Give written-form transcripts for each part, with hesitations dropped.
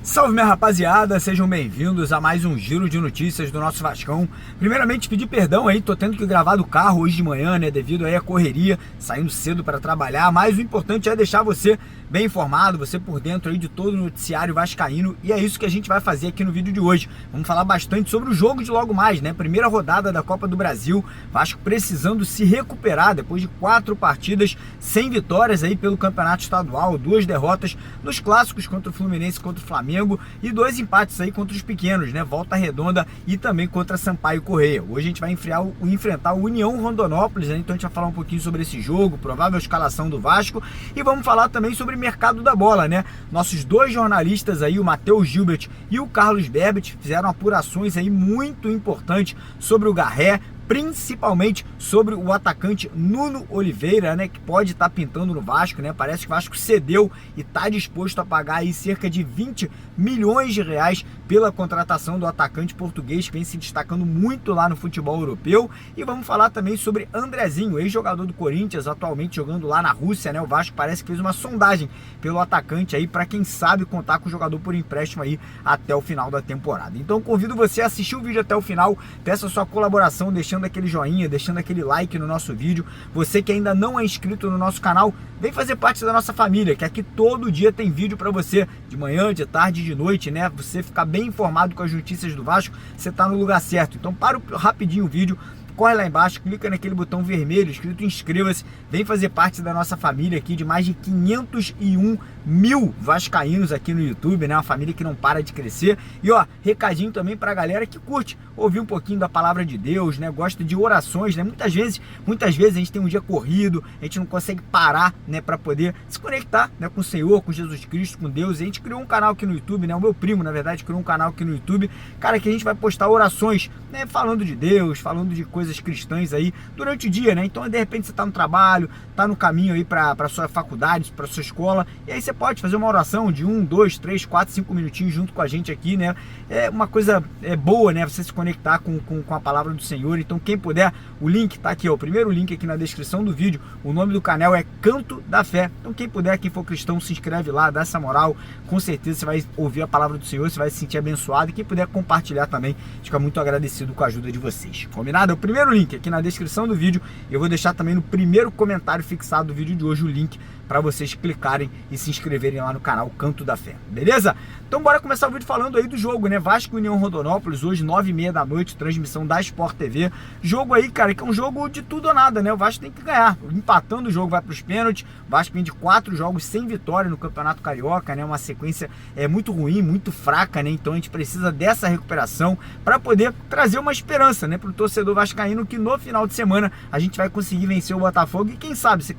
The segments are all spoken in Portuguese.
Salve, minha rapaziada, sejam bem-vindos a mais um giro de notícias do nosso Vascão. Primeiramente, pedir perdão aí, tô tendo que gravar do carro hoje de manhã, né, devido aí à correria, saindo cedo para trabalhar, mas o importante é deixar você bem informado, você por dentro aí de todo o noticiário vascaíno, e é isso que a gente vai fazer aqui no vídeo de hoje. Vamos falar bastante sobre o jogo de logo mais, né, primeira rodada da Copa do Brasil, Vasco precisando se recuperar depois de 4 partidas sem vitórias aí pelo Campeonato Estadual, 2 derrotas nos clássicos contra o Fluminense e contra o Flamengo, e 2 empates aí contra os pequenos, né, Volta Redonda e também contra Sampaio Corrêa. Hoje a gente vai enfrentar o União Rondonópolis, né? Então a gente vai falar um pouquinho sobre esse jogo, provável escalação do Vasco, e vamos falar também sobre mercado da bola, né? Nossos 2 jornalistas aí, o Matheus Gilbert e o Carlos Berbet, fizeram apurações aí muito importantes sobre o Garré, principalmente sobre o atacante Nuno Oliveira, né, que pode estar pintando no Vasco, né? Parece que o Vasco cedeu e está disposto a pagar aí cerca de 20 milhões de reais pela contratação do atacante português, que vem se destacando muito lá no futebol europeu. E vamos falar também sobre Andrezinho, ex-jogador do Corinthians, atualmente jogando lá na Rússia, né? O Vasco parece que fez uma sondagem pelo atacante aí, para quem sabe contar com o jogador por empréstimo aí até o final da temporada. Então convido você a assistir o vídeo até o final, peço a sua colaboração, deixando aquele joinha, deixando aquele like no nosso vídeo. Você que ainda não é inscrito no nosso canal, vem fazer parte da nossa família, que aqui todo dia tem vídeo para você, de manhã, de tarde, de noite, né? Você ficar bem informado com as notícias do Vasco, você tá no lugar certo. Então para rapidinho o vídeo, corre lá embaixo, clica naquele botão vermelho escrito inscreva-se, vem fazer parte da nossa família aqui de mais de 501 mil vascaínos aqui no YouTube, né? Uma família que não para de crescer. E ó, recadinho também pra galera que curte ouvir um pouquinho da palavra de Deus, né? Gosta de orações, né? Muitas vezes a gente tem um dia corrido, a gente não consegue parar, né, para poder se conectar, né, com o Senhor, com Jesus Cristo, com Deus. E a gente criou um canal aqui no YouTube, né? O meu primo, na verdade, criou um canal aqui no YouTube, cara, que a gente vai postar orações, né, falando de Deus, falando de coisas cristãs aí durante o dia, né? Então, de repente você tá no trabalho, tá no caminho aí para sua faculdade, para sua escola, e aí você pode fazer uma oração de 1, 2, 3, 4, 5 minutinhos junto com a gente aqui, né? É uma coisa boa, né? Você se conectar com a palavra do Senhor. Então, quem puder, o link tá aqui, ó, o primeiro link aqui na descrição do vídeo. O nome do canal é Canto da Fé. Então, quem puder, quem for cristão, se inscreve lá, dá essa moral. Com certeza você vai ouvir a palavra do Senhor, você vai se sentir abençoado. E quem puder compartilhar também, fica muito agradecido com a ajuda de vocês. Combinado? É o primeiro link aqui na descrição do vídeo. Eu vou deixar também no primeiro comentário fixado do vídeo de hoje o link para vocês clicarem e se inscreverem lá no canal Canto da Fé, beleza? Então bora começar o vídeo falando aí do jogo, né? Vasco e União Rondonópolis, hoje 9h30 da noite, transmissão da Sport TV. Jogo aí, cara, que é um jogo de tudo ou nada, né? O Vasco tem que ganhar. Empatando o jogo vai para os pênaltis. O Vasco vem de 4 jogos sem vitória no Campeonato Carioca, né? Uma sequência muito ruim, muito fraca, né? Então a gente precisa dessa recuperação para poder trazer uma esperança, né, para o torcedor vascaíno, que no final de semana a gente vai conseguir vencer o Botafogo e quem sabe se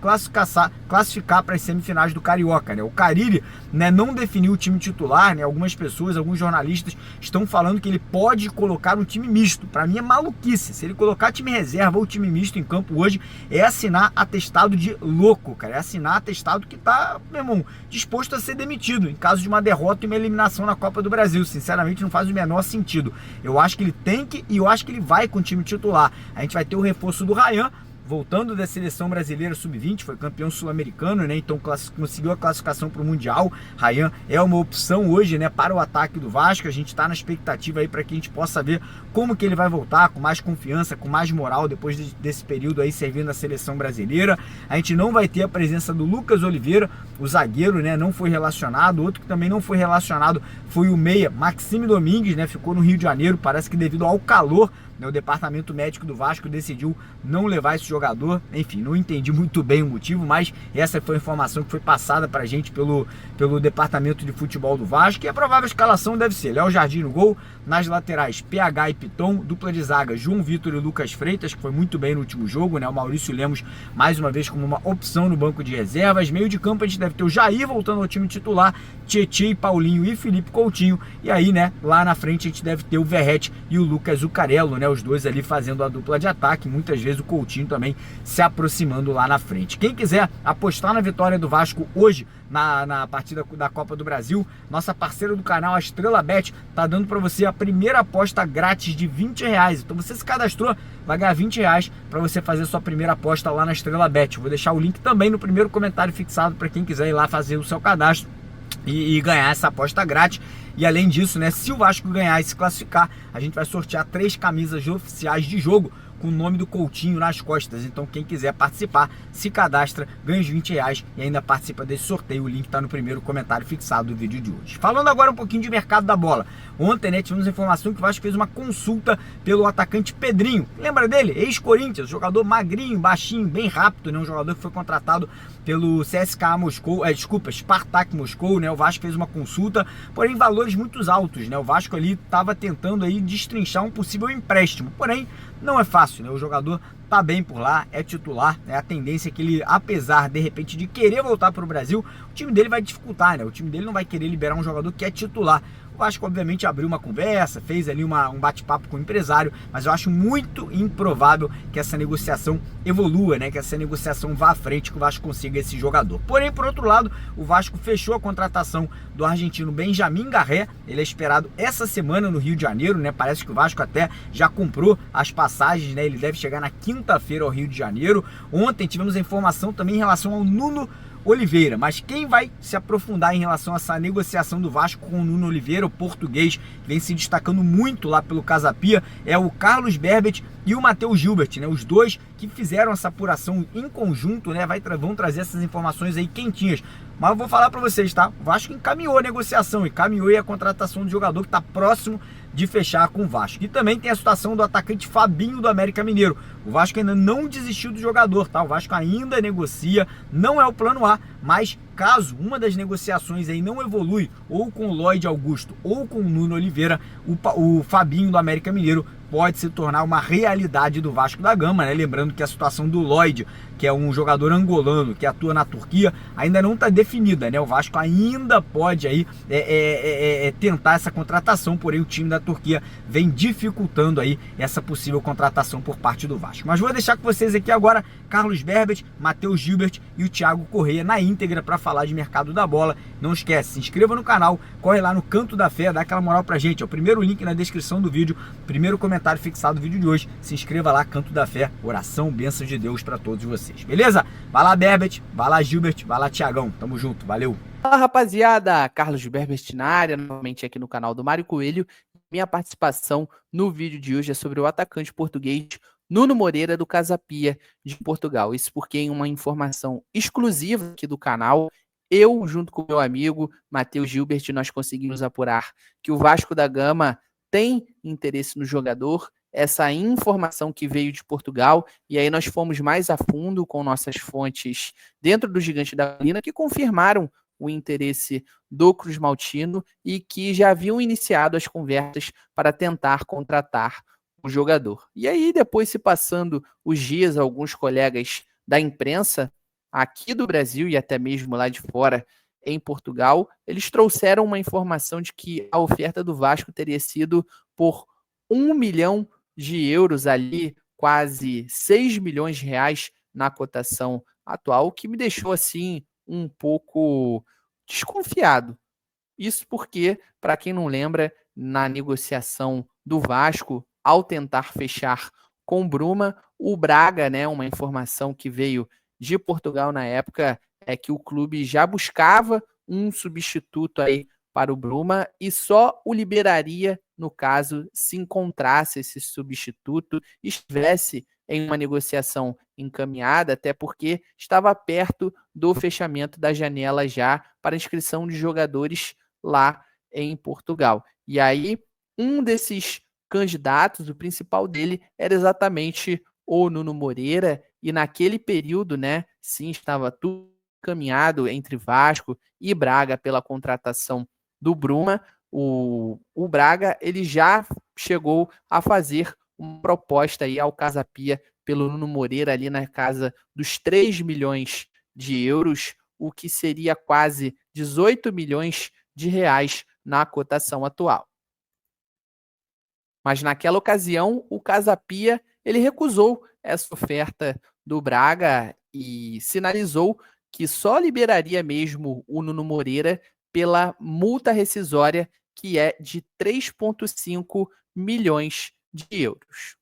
classificar para as semifinais do Carioca, né? O Carille, né, não definiu o time titular, né? Algumas pessoas, alguns jornalistas estão falando que ele pode colocar um time misto. Para mim é maluquice. Se ele colocar time reserva ou time misto em campo hoje, é assinar atestado de louco, cara. É assinar atestado que tá, meu irmão, disposto a ser demitido em caso de uma derrota e uma eliminação na Copa do Brasil. Sinceramente, não faz o menor sentido. Eu acho que ele tem que, e eu acho que ele vai com o time titular. A gente vai ter o reforço do Rayan, voltando da seleção brasileira sub-20, foi campeão sul-americano, né? Então conseguiu a classificação para o Mundial. Rayan é uma opção hoje, né, para o ataque do Vasco. A gente está na expectativa aí para que a gente possa ver como que ele vai voltar, com mais confiança, com mais moral, depois desse período aí servindo a seleção brasileira. A gente não vai ter a presença do Lucas Oliveira, o zagueiro, né, não foi relacionado. Outro que também não foi relacionado foi o meia Maxime Domingues, né? Ficou no Rio de Janeiro, parece que devido ao calor, o departamento médico do Vasco decidiu não levar esse jogador. Enfim, não entendi muito bem o motivo, mas essa foi a informação que foi passada pra gente pelo departamento de futebol do Vasco. E a provável escalação deve ser Léo Jardim no gol, nas laterais PH e Piton, dupla de zaga João Vitor e Lucas Freitas, que foi muito bem no último jogo, né? O Maurício Lemos mais uma vez como uma opção no banco de reservas. Meio de campo a gente deve ter o Jair voltando ao time titular, Tietê e Paulinho e Felipe Coutinho. E aí, né, lá na frente a gente deve ter o Verrete e o Lucas Zucarello, né? Os dois ali fazendo a dupla de ataque, muitas vezes o Coutinho também se aproximando lá na frente. Quem quiser apostar na vitória do Vasco hoje, na partida da Copa do Brasil, nossa parceira do canal, a Estrela Bet, tá dando para você a primeira aposta grátis de R$20. Então você se cadastrou, vai ganhar R$20 para você fazer a sua primeira aposta lá na Estrela Bet. Vou deixar o link também no primeiro comentário fixado para quem quiser ir lá fazer o seu cadastro e ganhar essa aposta grátis. E além disso, né, se o Vasco ganhar e se classificar, a gente vai sortear 3 camisas oficiais de jogo com o nome do Coutinho nas costas. Então quem quiser participar, se cadastra, ganha os R$20 e ainda participa desse sorteio. O link está no primeiro comentário fixado do vídeo de hoje. Falando agora um pouquinho de mercado da bola. Ontem, né, tivemos informação que o Vasco fez uma consulta pelo atacante Pedrinho. Lembra dele? Ex-Corinthians, jogador magrinho, baixinho, bem rápido, né? Um jogador que foi contratado pelo CSKA Moscou, Spartak Moscou, né? O Vasco fez uma consulta, porém valores muito altos, né? O Vasco ali estava tentando aí destrinchar um possível empréstimo, porém não é fácil, né? O jogador tá bem por lá, é titular, né? A tendência é que ele, apesar de repente de querer voltar para o Brasil, o time dele vai dificultar, né? O time dele não vai querer liberar um jogador que é titular. O Vasco obviamente abriu uma conversa, fez ali um bate-papo com o empresário, mas eu acho muito improvável que essa negociação evolua, né? Que essa negociação vá à frente, que o Vasco consiga esse jogador. Porém, por outro lado, o Vasco fechou a contratação do argentino Benjamin Garré. Ele é esperado essa semana no Rio de Janeiro, né? Parece que o Vasco até já comprou as passagens, né? Ele deve chegar na quinta-feira ao Rio de Janeiro. Ontem tivemos a informação também em relação ao Nuno Oliveira, mas quem vai se aprofundar em relação a essa negociação do Vasco com o Nuno Oliveira, o português, que vem se destacando muito lá pelo Casa Pia, é o Carlos Berbet e o Matheus Gilbert, né? Os dois que fizeram essa apuração em conjunto, né? Vão trazer essas informações aí quentinhas. Mas eu vou falar para vocês, tá? O Vasco encaminhou a negociação, encaminhou aí a contratação do jogador que está próximo de fechar com o Vasco. E também tem a situação do atacante Fabinho do América Mineiro. O Vasco ainda não desistiu do jogador, tá? O Vasco ainda negocia, não é o plano A, mas caso uma das negociações aí não evolui, ou com o Lloyd Augusto ou com o Nuno Oliveira, o Fabinho do América Mineiro pode se tornar uma realidade do Vasco da Gama, né? Lembrando que a situação do Lloyd, que é um jogador angolano que atua na Turquia, ainda não está definida, né? O Vasco ainda pode aí tentar essa contratação, porém o time da Turquia vem dificultando aí essa possível contratação por parte do Vasco. Mas vou deixar com vocês aqui agora Carlos Berbet, Matheus Gilbert e o Thiago Corrêa na íntegra para falar de mercado da bola. Não esquece, se inscreva no canal, corre lá no Canto da Fé, dá aquela moral pra gente. É o primeiro link na descrição do vídeo, primeiro comentário fixado do vídeo de hoje. Se inscreva lá, Canto da Fé, oração, bênçãos de Deus para todos vocês. Beleza? Vai lá, Berbet, vai lá, Gilbert, vai lá, Thiagão. Tamo junto, valeu. Fala, rapaziada, Carlos Berbet na área, novamente aqui no canal do Mário Coelho. Minha participação no vídeo de hoje é sobre o atacante português Nuno Moreira do Casa Pia de Portugal. Isso porque em uma informação exclusiva aqui do canal, eu, junto com meu amigo Matheus Gilbert, nós conseguimos apurar que o Vasco da Gama tem interesse no jogador, essa informação que veio de Portugal, e aí nós fomos mais a fundo com nossas fontes dentro do Gigante da Colina, que confirmaram o interesse do Cruz Maltino e que já haviam iniciado as conversas para tentar contratar o jogador. E aí, depois se passando os dias, alguns colegas da imprensa aqui do Brasil e até mesmo lá de fora em Portugal, eles trouxeram uma informação de que a oferta do Vasco teria sido por 1 milhão de euros ali, quase 6 milhões de reais na cotação atual, o que me deixou assim um pouco desconfiado. Isso porque, para quem não lembra, na negociação do Vasco, ao tentar fechar com Bruma, o Braga, né, uma informação que veio de Portugal na época, é que o clube já buscava um substituto aí para o Bruma e só o liberaria no caso se encontrasse esse substituto e estivesse em uma negociação encaminhada, até porque estava perto do fechamento da janela já para inscrição de jogadores lá em Portugal. E aí, um desses candidatos, o principal dele, era exatamente o Nuno Moreira, e naquele período, né, sim, estava tudo caminhado entre Vasco e Braga pela contratação do Bruma. O Braga, ele já chegou a fazer uma proposta aí ao Casa Pia pelo Nuno Moreira ali na casa dos 3 milhões de euros, o que seria quase 18 milhões de reais na cotação atual. Mas naquela ocasião, o Casa Pia ele recusou essa oferta do Braga e sinalizou que só liberaria mesmo o Nuno Moreira pela multa rescisória, que é de 3,5 milhões de euros.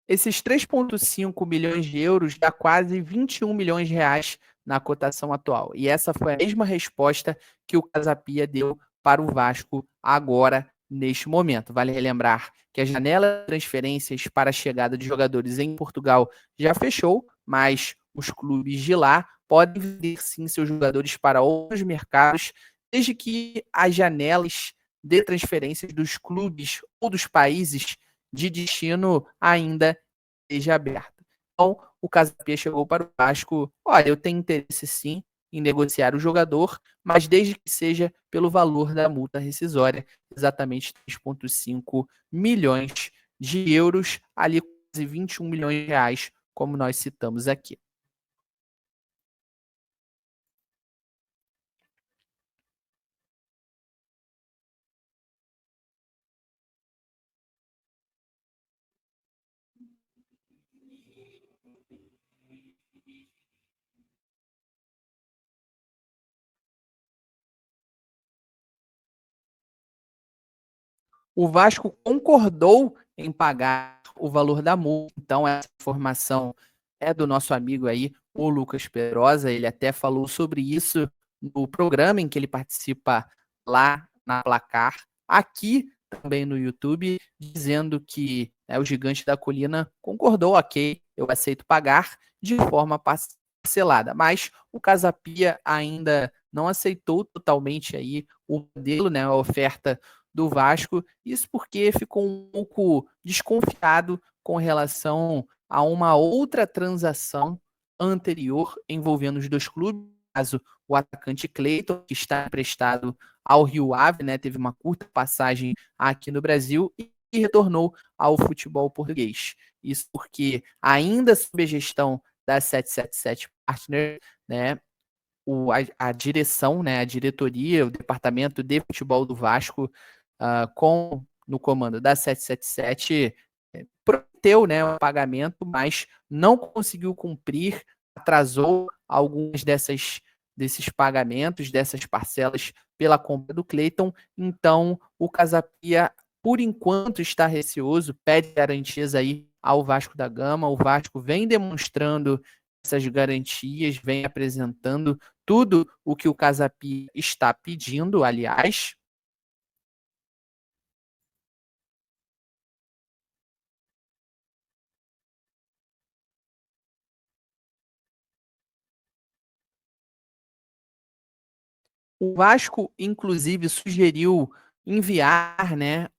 Esses 3,5 milhões de euros dá quase 21 milhões de reais na cotação atual. E essa foi a mesma resposta que o Casa Pia deu para o Vasco agora, neste momento. Vale relembrar que a janela de transferências para a chegada de jogadores em Portugal já fechou, mas os clubes de lá podem vender sim seus jogadores para outros mercados, desde que as janelas de transferências dos clubes ou dos países de destino ainda esteja aberta. Então, o Casa Pia chegou para o Vasco: olha, eu tenho interesse sim em negociar o jogador, mas desde que seja pelo valor da multa rescisória, exatamente 3,5 milhões de euros, ali quase 21 milhões de reais, como nós citamos aqui. O Vasco concordou em pagar o valor da multa. Então, essa informação é do nosso amigo aí, o Lucas Pedrosa. Ele até falou sobre isso no programa em que ele participa lá na Placar, aqui também no YouTube, dizendo que o Gigante da Colina concordou, ok, eu aceito pagar de forma parcelada. Mas o Casa Pia ainda não aceitou totalmente aí o modelo, a oferta do Vasco, isso porque ficou um pouco desconfiado com relação a uma outra transação anterior envolvendo os dois clubes, no caso, o atacante Cleiton, que está emprestado ao Rio Ave, teve uma curta passagem aqui no Brasil e retornou ao futebol português. Isso porque, ainda sob a gestão da 777 Partner, a direção, a diretoria, o departamento de futebol do Vasco, no comando da 777, prometeu o pagamento, mas não conseguiu cumprir, atrasou alguns desses pagamentos, dessas parcelas pela compra do Cleiton. Então, o Casa Pia, por enquanto, está receoso, pede garantias aí ao Vasco da Gama. O Vasco vem demonstrando essas garantias, vem apresentando tudo o que o Casa Pia está pedindo, aliás. O Vasco, inclusive, sugeriu enviar,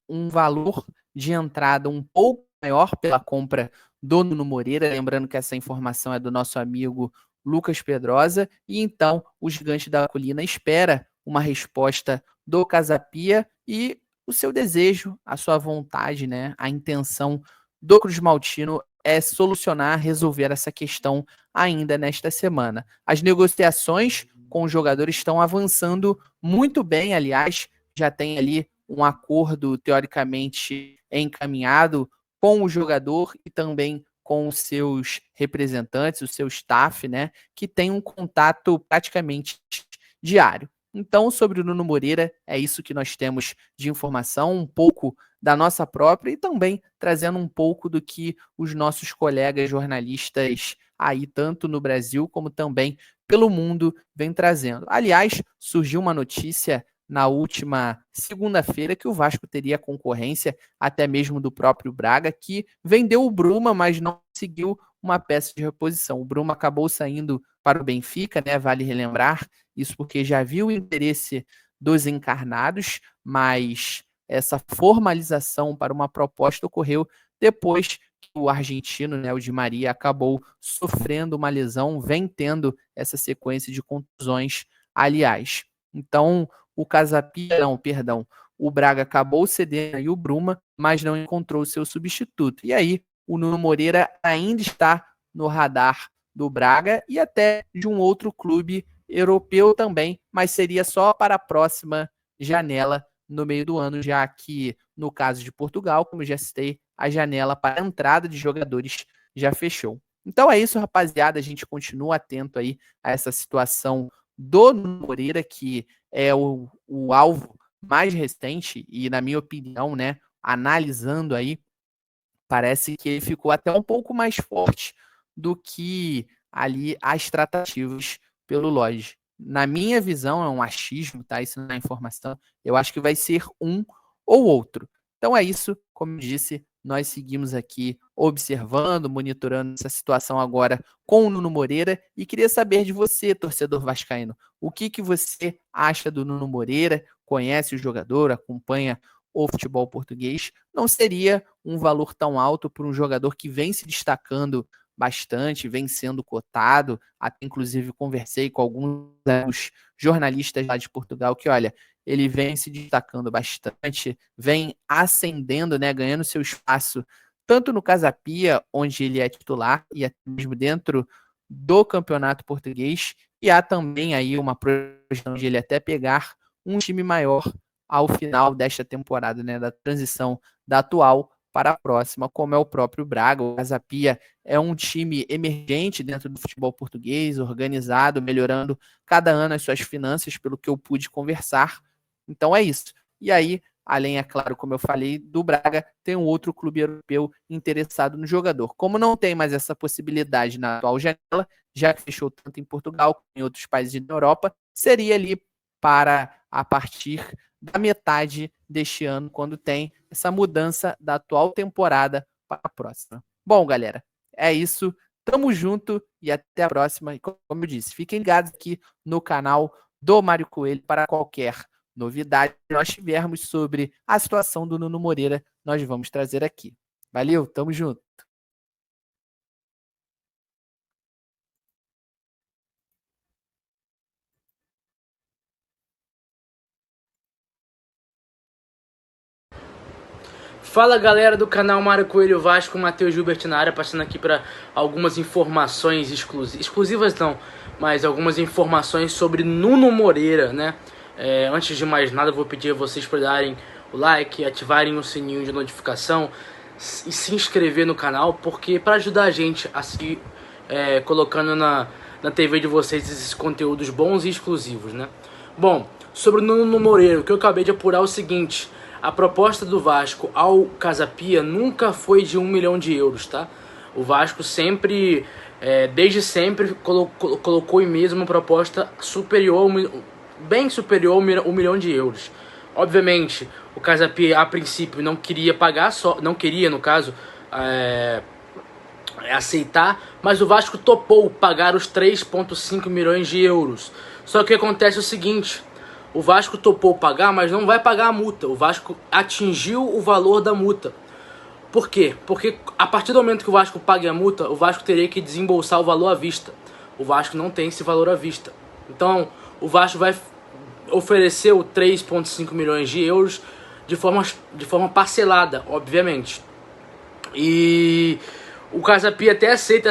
um valor de entrada um pouco maior pela compra do Nuno Moreira, lembrando que essa informação é do nosso amigo Lucas Pedrosa, e então o Gigante da Colina espera uma resposta do Casa Pia e o seu desejo, a sua vontade, a intenção do Cruz Maltino é solucionar, resolver essa questão ainda nesta semana. As negociações com os jogadores estão avançando muito bem, aliás, já tem ali um acordo teoricamente encaminhado com o jogador e também com os seus representantes, o seu staff, que tem um contato praticamente diário. Então, sobre o Nuno Moreira, é isso que nós temos de informação, um pouco da nossa própria e também trazendo um pouco do que os nossos colegas jornalistas aí, tanto no Brasil como também pelo mundo, vem trazendo. Aliás, surgiu uma notícia na última segunda-feira que o Vasco teria concorrência até mesmo do próprio Braga, que vendeu o Bruma, mas não conseguiu uma peça de reposição. O Bruma acabou saindo para o Benfica, vale relembrar, isso porque já viu o interesse dos encarnados, mas essa formalização para uma proposta ocorreu depois que o argentino, o Di Maria, acabou sofrendo uma lesão, vem tendo essa sequência de contusões, aliás. Então, o o Braga acabou cedendo aí o Bruma, mas não encontrou o seu substituto. E aí o Nuno Moreira ainda está no radar do Braga e até de um outro clube europeu também, mas seria só para a próxima janela no meio do ano, já que no caso de Portugal, como já citei, a janela para a entrada de jogadores já fechou. Então é isso, rapaziada, a gente continua atento aí a essa situação do Nuno Moreira, que é o alvo mais recente e, na minha opinião, né, analisando aí, parece que ele ficou até um pouco mais forte do que ali as tratativas pelo Lodge. Na minha visão, é um achismo, tá? Isso não é informação. Eu acho que vai ser um ou outro. Então é isso, como eu disse, nós seguimos aqui observando, monitorando essa situação agora com o Nuno Moreira e queria saber de você, torcedor vascaíno, o que você acha do Nuno Moreira? Conhece o jogador, acompanha o futebol português? Não seria um valor tão alto para um jogador que vem se destacando bastante, vem sendo cotado, até inclusive conversei com alguns jornalistas lá de Portugal que, olha, ele vem se destacando bastante, vem ascendendo, né, ganhando seu espaço, tanto no Casa Pia, onde ele é titular, e até mesmo dentro do campeonato português, e há também aí uma projeção de ele até pegar um time maior ao final desta temporada, né, da transição da atual para a próxima, como é o próprio Braga. O Casa Pia é um time emergente dentro do futebol português, organizado, melhorando cada ano as suas finanças, pelo que eu pude conversar. Então é isso. E aí, além, é claro, como eu falei, do Braga, tem um outro clube europeu interessado no jogador. Como não tem mais essa possibilidade na atual janela, já que fechou tanto em Portugal como em outros países da Europa, seria ali para a partir da metade deste ano, quando tem essa mudança da atual temporada para a próxima. Bom, galera, é isso. Tamo junto e até a próxima. E como eu disse, fiquem ligados aqui no canal do Mário Coelho para qualquer novidade que nós tivermos sobre a situação do Nuno Moreira, nós vamos trazer aqui. Valeu, tamo junto. Fala galera do canal Mário Coelho Vasco, Matheus Gilbert na área, passando aqui para algumas informações exclusivas não, mas algumas informações sobre Nuno Moreira, né? Antes de mais nada, eu vou pedir a vocês para darem o like, ativarem o sininho de notificação e se inscrever no canal, porque para ajudar a gente a seguir colocando na TV de vocês esses conteúdos bons e exclusivos, né? Bom, sobre o Nuno Moreira, o que eu acabei de apurar é o seguinte: a proposta do Vasco ao Casa Pia nunca foi de 1 milhão de euros, tá? O Vasco sempre, desde sempre, colocou em mesa uma proposta superior, bem superior a 1 milhão de euros. Obviamente, o Casa Pia, a princípio, não queria pagar, não queria, no caso, aceitar, mas o Vasco topou pagar os 3,5 milhões de euros. Só que acontece o seguinte: o Vasco topou pagar, mas não vai pagar a multa. O Vasco atingiu o valor da multa. Por quê? Porque a partir do momento que o Vasco pague a multa, o Vasco teria que desembolsar o valor à vista. O Vasco não tem esse valor à vista. Então, o Vasco vai oferecer o 3,5 milhões de euros de forma parcelada, obviamente. E o Casa Pia até aceita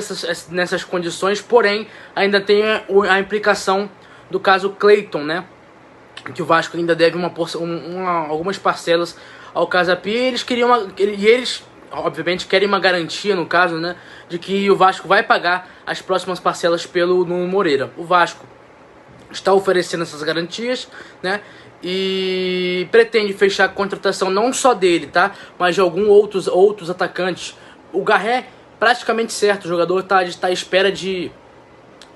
nessas condições, porém, ainda tem a implicação do caso Clayton, né? Que o Vasco ainda deve algumas parcelas ao Casa Pia, e eles obviamente querem uma garantia, no caso, né, de que o Vasco vai pagar as próximas parcelas pelo Nuno Moreira. O Vasco está oferecendo essas garantias, né, e pretende fechar a contratação não só dele, tá, mas de outros atacantes. O Garré, praticamente certo, o jogador está à espera de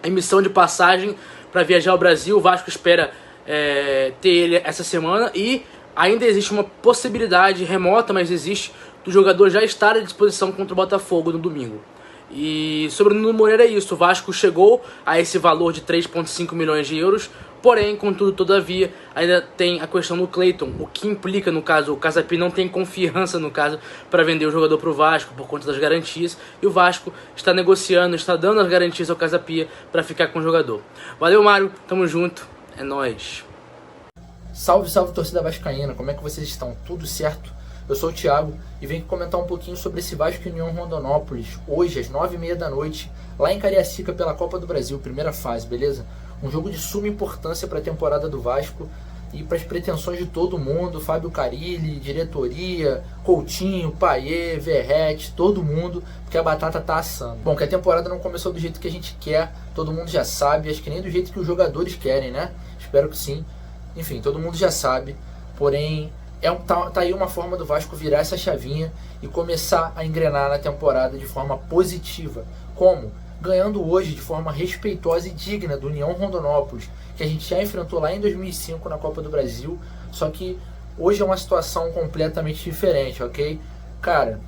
emissão de passagem para viajar ao Brasil. O Vasco espera ter ele essa semana, e ainda existe uma possibilidade remota, mas existe, do jogador já estar à disposição contra o Botafogo no domingo. E sobre o Nuno Moreira é isso: o Vasco chegou a esse valor de 3,5 milhões de euros, porém, contudo, todavia, ainda tem a questão do Clayton, o que implica, no caso, o Casa Pia não tem confiança, no caso, para vender o jogador para o Vasco por conta das garantias, e o Vasco está negociando, está dando as garantias ao Casa Pia para ficar com o jogador. Valeu, Mário, tamo junto, é nóis. Salve, salve torcida vascaína, como é que vocês estão? Tudo certo? Eu sou o Thiago e venho comentar um pouquinho sobre esse Vasco e União Rondonópolis, hoje às 9h30 da noite, lá em Cariacica pela Copa do Brasil, primeira fase, beleza? Um jogo de suma importância para a temporada do Vasco e para as pretensões de todo mundo, Fábio Carille, diretoria, Coutinho, Payet, Verratti, todo mundo, porque a batata tá assando. Bom, que a temporada não começou do jeito que a gente quer, todo mundo já sabe, acho que nem do jeito que os jogadores querem, né? Espero que sim. Enfim, todo mundo já sabe, porém tá aí uma forma do Vasco virar essa chavinha e começar a engrenar na temporada de forma positiva. Como? Ganhando hoje de forma respeitosa e digna do União Rondonópolis, que a gente já enfrentou lá em 2005 na Copa do Brasil, só que hoje é uma situação completamente diferente, ok? Cara,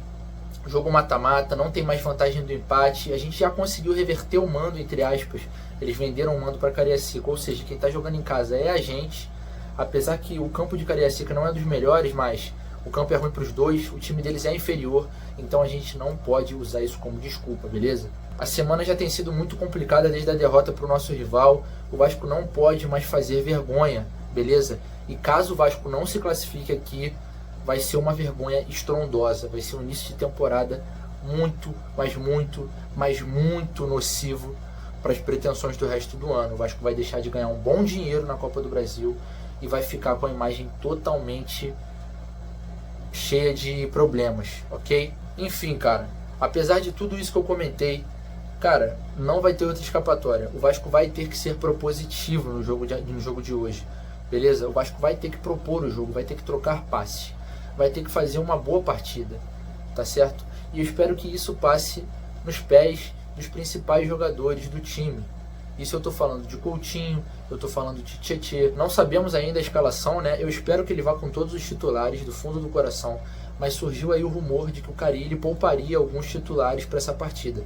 jogo mata-mata, não tem mais vantagem do empate, a gente já conseguiu reverter o mando, entre aspas, eles venderam o mando para Cariacica, ou seja, quem está jogando em casa é a gente, apesar que o campo de Cariacica não é dos melhores, mas o campo é ruim para os dois, o time deles é inferior, então a gente não pode usar isso como desculpa, beleza? A semana já tem sido muito complicada desde a derrota para o nosso rival, o Vasco não pode mais fazer vergonha, beleza? E caso o Vasco não se classifique aqui, vai ser uma vergonha estrondosa, vai ser um início de temporada muito, mas muito nocivo para as pretensões do resto do ano. O Vasco vai deixar de ganhar um bom dinheiro na Copa do Brasil e vai ficar com a imagem totalmente cheia de problemas, ok? Enfim, cara, apesar de tudo isso que eu comentei, cara, não vai ter outra escapatória. O Vasco vai ter que ser propositivo no jogo de hoje, beleza? O Vasco vai ter que propor o jogo, vai ter que trocar passe, vai ter que fazer uma boa partida, tá certo? E eu espero que isso passe nos pés dos principais jogadores do time. Isso eu tô falando de Coutinho, eu tô falando de Tietê. Não sabemos ainda a escalação, né? Eu espero que ele vá com todos os titulares do fundo do coração, mas surgiu aí o rumor de que o Carille pouparia alguns titulares para essa partida.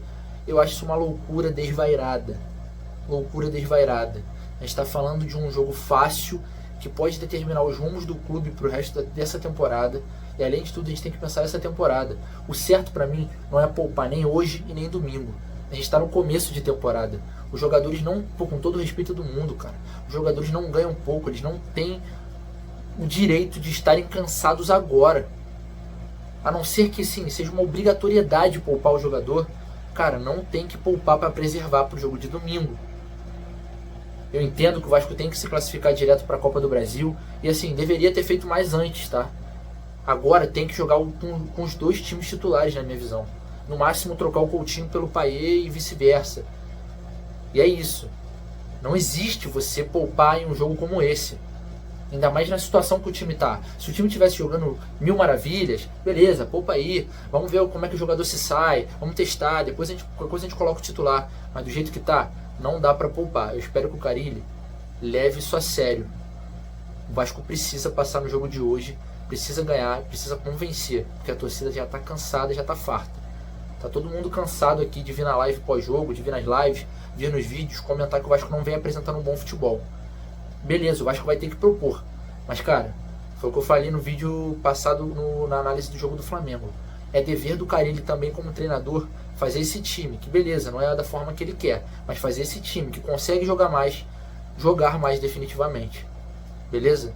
Eu acho isso uma loucura desvairada. Loucura desvairada. A gente está falando de um jogo fácil que pode determinar os rumos do clube para o resto dessa temporada. E além de tudo, a gente tem que pensar nessa temporada. O certo para mim não é poupar nem hoje e nem domingo. A gente está no começo de temporada. Os jogadores não, pô, com todo o respeito do mundo, cara, os jogadores não ganham pouco, eles não têm o direito de estarem cansados agora. A não ser que sim, seja uma obrigatoriedade poupar o jogador, cara, não tem que poupar para preservar para o jogo de domingo. Eu entendo que o Vasco tem que se classificar direto para a Copa do Brasil e assim, deveria ter feito mais antes, tá? Agora tem que jogar com os dois times titulares, na minha visão. No máximo trocar o Coutinho pelo Payet e vice-versa. E é isso. Não existe você poupar em um jogo como esse. Ainda mais na situação que o time tá. Se o time estivesse jogando mil maravilhas, beleza, poupa aí. Vamos ver como é que o jogador se sai. Vamos testar. Depois qualquer coisa a gente coloca o titular. Mas do jeito que tá, não dá pra poupar. Eu espero que o Carille leve isso a sério. O Vasco precisa passar no jogo de hoje. Precisa ganhar, precisa convencer. Porque a torcida já tá cansada, já tá farta. Tá todo mundo cansado aqui de vir na live pós-jogo, de vir nas lives, vir nos vídeos, comentar que o Vasco não vem apresentando um bom futebol. Beleza, o Vasco vai ter que propor. Mas, cara, foi o que eu falei no vídeo passado na análise do jogo do Flamengo. É dever do Carille também como treinador fazer esse time, que beleza, não é da forma que ele quer, mas fazer esse time que consegue jogar mais definitivamente. Beleza?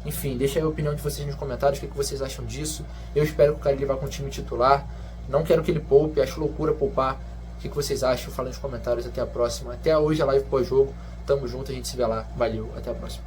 Enfim, deixa aí a opinião de vocês nos comentários, o que vocês acham disso. Eu espero que o Carille vá com o time titular. Não quero que ele poupe, acho loucura poupar. O que vocês acham? Fala nos comentários. Até a próxima. Até hoje a live pós-jogo. Tamo junto, a gente se vê lá. Valeu, até a próxima.